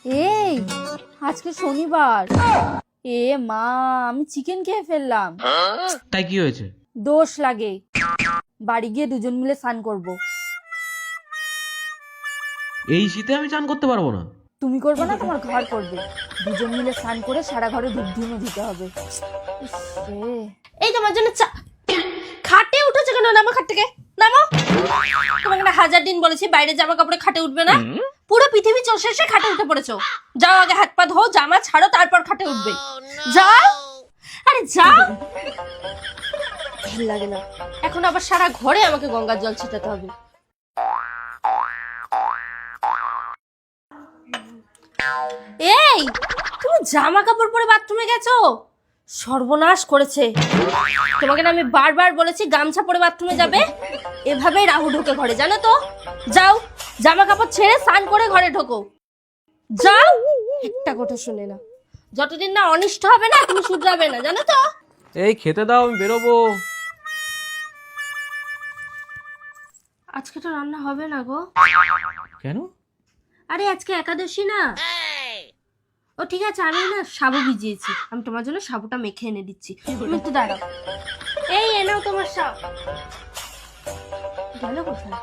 এই আজকে শনিবার। এ মা, আমি চিকেন খেয়ে ফেললাম। তাই কি হয়েছে? দোষ লাগে। বাড়ি গিয়ে দুজন মিলে স্নান করব। এই শীতে আমি চান করতে পারবো না। তুমি করবে না, তোমার ঘর করবে। দুজন মিলে স্নান করে সারা ঘরে ধূপ ধুনো দিতে হবে। ইস রে। এই তোমার জন্য চা। খাটে উঠেছে কেন? নামো খাট থেকে, নামো। তোমাকে না 1000 দিন বলেছি বাইরে জামা কাপড়ে খাটে উঠবে না। পুরো পৃথিবী চষে এসে খাটে উঠে পড়েছো। যাও আগে হাত পা ধো, জামা ছাড়ো, তারপর খাটে উঠবে। যাও, আরে যাও। ভাল লাগে না। এখন আবার সারা ঘরে আমাকে গঙ্গার জল ছিটাতে হবে। এই, তুমি জামা কাপড় পরে বাথরুমে গেছো? সর্বনাশ করেছে। তোমাকে না আমি বারবার বলেছি গামছা পরে বাথরুমে যাবে। এভাবেই রাহু ঢোকে ঘরে, জানো তো। যাও, জামা কাপড় ছেড়ে স্নান করে ঘরে ঢোকো। যাও। একটা কথা শুনে না, যতদিন না অনিষ্ট হবে না তুমি শুধরাবে না, জানো তো। এই খেতে দাও, আমি বেরোবো। আজকে তো রান্না হবে না গো। কেন? আরে আজকে একাদশী না। ও ঠিক আছে, আমি না সাবু ভিজিয়েছি, আমি তোমার জন্য সাবুটা মেখে এনে দিচ্ছি। তুমি একটু দাঁড়াও। এই এনাও তোমার সাবু। গেল কোথায়?